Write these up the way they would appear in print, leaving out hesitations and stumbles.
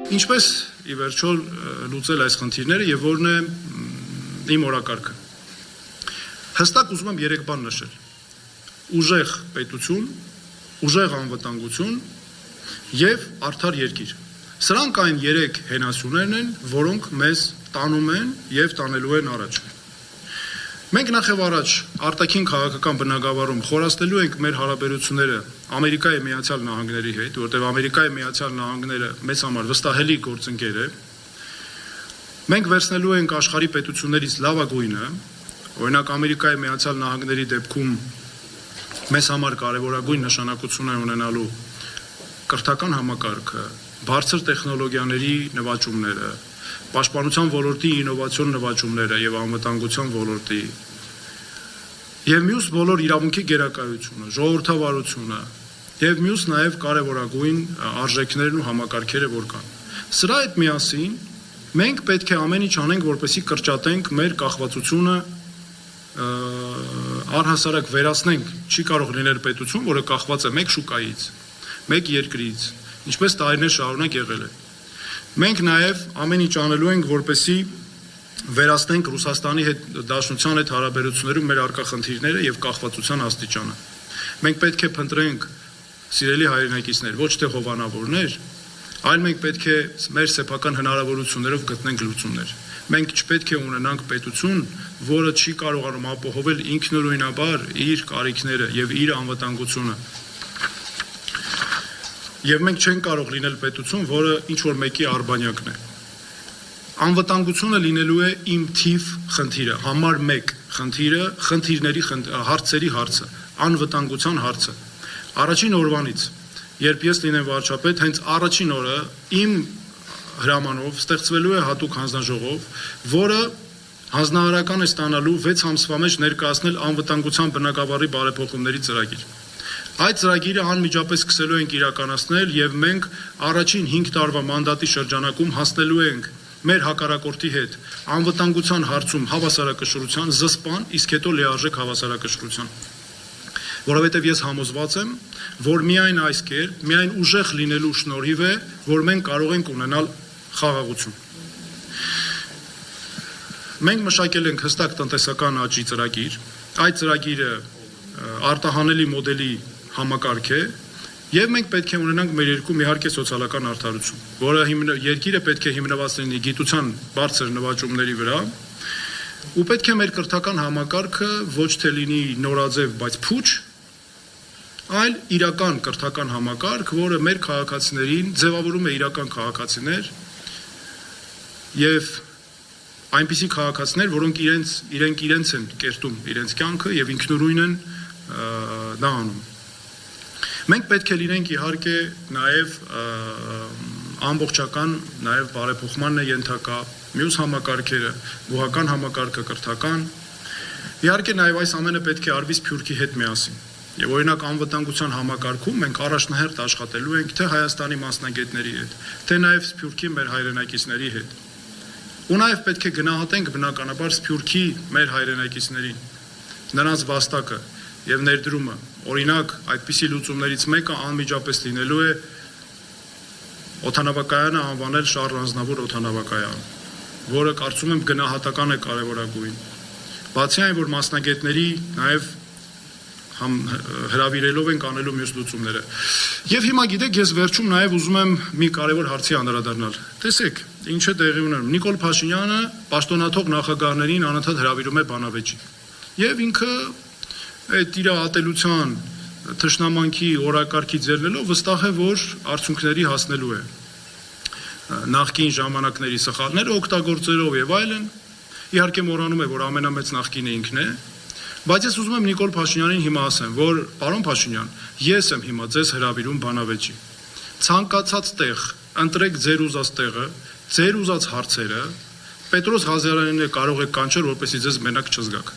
Ինչպես ի վերջո լուծել այս խնդիրները եւ որն է իմ օրակարգը։ Հստակ ուզում եմ 3 բան նշել. ուժեղ պետություն, ուժեղ անվտանգություն եւ արդար երկիր։ Սրանք այն 3 հենասյուներն են, որոնք մեզ տանում են եւ տանելու են առաջ։ Մենք նախ եւ առաջ արտաքին քաղաքական բնագավառում խորացնելու ենք մեր հարաբերությունները Ամերիկայի Միացյալ Նահանգների հետ, որտեղ Ամերիկայի Միացյալ Նահանգները մեզ համար վստահելի գործընկեր է։ Մենք վերցնելու ենք աշխարհի պետություններից լավագույնը, օրինակ Ամերիկայի Միացյալ Նահանգների դեպքում մեզ համար կարևորագույն նշանակություն է ունենալու կրթական համակարգը, բարձր տեխնոլոգիաների նվաճումները, պաշտպանության ոլորտի ինովացիոն նվաճումները եւ անվտանգության ոլորտի եւ մյուս բոլոր իրավունքի գերակայությունը, ժողովրդավարությունը եւ մյուս նաեւ կարևորագույն արժեքներն ու համակարգերը որ կան։ Սրա հետ միասին մենք պետք է ամեն ինչ անենք, որպեսզի կրճատենք մեր կախվածությունը, առհասարակ վերացնենք, չի կարող լինել պետություն, որը կախված է մեկ շուկայից, մեկ երկրից, ինչպես տարիներ շարունակ եղել է։ Մենք նաև ամեն ինչ անելու ենք, որպեսզի վերացնենք Ռուսաստանի հետ Դաշնության հետ հարաբերություններում մեր առկա խնդիրները եւ կախվածության աստիճանը։ Մենք պետք է փնտրենք սիրելի հայրենակիցներ, ոչ թե հովանավորներ, այլ մենք պետք է մեր սեփական հնարավորություններով գտնենք լուծումներ։ Մենք չպետք է ունենանք պետություն, որը չի կարողանում ապահովել ինքնուրույնաբար իր կարիքները եւ իր անվտանգությունը։ Եվ մենք չենք կարող լինել պետություն, որը ինչ որ մեկի արբանյակն է։ Անվտանգությունը լինելու է իմ թիվ խնդիրը, համար 1 խնդիրը, խնդիրների հարցերի հարցը, անվտանգության հարցը։ Առաջին օրվանից, երբ ես լինեմ վարչապետ, հենց առաջին օրը իմ հրամանով ստեղծվելու է հատուկ հանձնաժողով, որը հանձնարարական է ստանալու 6 ամսվա մեջ ներկայացնել անվտանգության բնագավառի բարեփոխումների ծրագիր։ Այդ ծրագիրը անմիջապես սկսելու ենք իրականացնել եւ մենք առաջին 5 տարվա մանդատի շրջանակում հասնելու ենք մեր հակառակորդի հետ անվտանգության հարցում հավասարակշռության զսպան, իսկ հետո լիարժեք հավասարակշռության։ Որովհետեւ ես համոզված եմ, որ միայն այս կերպ, միայն ուժեղ լինելու շնորհիվ է, որ մենք կարող ենք ունենալ խաղաղություն։ Մենք մշակել ենք հստակ տնտեսական աճի ծրագիր, այդ ծրագիրը արտահանելի մոդելի համակարգ է եւ մենք պետք է ունենանք մեր երկում իհարկե սոցիալական արդարություն, որը երկիրը պետք է հիմնված լինի գիտության բարձր նվաճումների վրա ու պետք է մեր կրթական համակարգը ոչ թե լինի նորաձև, բայց փուչ, այլ իրական կրթական համակարգ, որը մեր քաղաքացիներին ձևավորում է իրական քաղաքացիներ եւ այնպիսի քաղաքացիներ, որոնք իրենց են կերտում իրենց կյանքը եւ ինքնուրույն են դա անում։ Մենք պետք է լինենք իհարկե նաև ամբողջական, նաև բարեփոխման է ենթակա մյուս համակարգերը, գոհական համակարգը, կրթական։ Իհարկե նաև այս ամենը պետք է արվի Սփյուռքի հետ միասին։ Եվ օրինակ անվտանգության համակարգում մենք առաջնահերթ աշխատելու ենք թե Հայաստանի մասնագետների հետ, թե նաև Սփյուռքի մեր հայրենակիցների հետ։ Ու նաև պետք է գնահատենք բնականաբար Սփյուռքի մեր հայրենակիցներին, նրանց վաստակը եւ ներդրումը։ Օրինակ, այդպիսի լուծումներից մեկը անմիջապես լինելու է օդանավակայանը անվանել Շարլ Ազնավուր օդանավակայան, որը կարծում եմ գնահատական է կարևորագույն։ Բացի այն, որ մասնագետների նաև հրավիրելով ենք անելու մյուս լուծումները։ Եվ հիմա գիտեք, ես վերջում նաև ուզում եմ մի կարևոր հարցի անդրադառնալ։ Տեսեք, ինչ է տեղի ունենում։ Նիկոլ Փաշինյանը պաշտոնաթող նախագահներին անընդհատ հրավիրում է բանավեճի։ Եվ ինքը այդ իր ատելության, թշնամանքի օրակարգի ձեռնելով վստահ է, որ արդյունքների հասնելու է։ Նախկին ժամանակների սխալները օգտագործելով եւ այլն, իհարկե մոռանում է, որ ամենամեծ նախկինը ինքն է, բայց ես ուզում եմ Նիկոլ Փաշինյանին հիմա ասեմ, որ պարոն Փաշինյան, ես եմ հիմա ձեզ հրավիրում բանավեճի։ Ցանկացած տեղ ընտրեք ձեր ուզած տեղը, ձեր ուզած հարցերը, Պետրոս Ղազարյանին կարող եք կանչել, որպեսզի ձեզ մենակ չզգաք։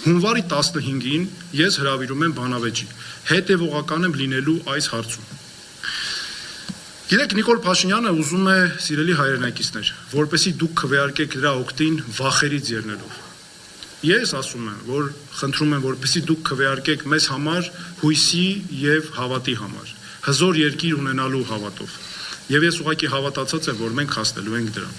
Հունվարի 15-ին ես հրավիրում եմ բանավեճի, հետևողական եմ լինելու այս հարցում։ Գիտեք, Նիկոլ Փաշինյանը ուզում է, սիրելի հայրենակիցներ, որպեսզի դուք քվեարկեք դրա օգտին վախերից ելնելով։ Ես ասում եմ, որ խնդրում եմ, որպեսզի դուք քվեարկեք մեզ համար հույսի եւ հավատի համար, հզոր երկիր ունենալու հավատով։ Եվ ես ուղղակի հավատացած եմ, որ մենք հասնելու ենք դրան։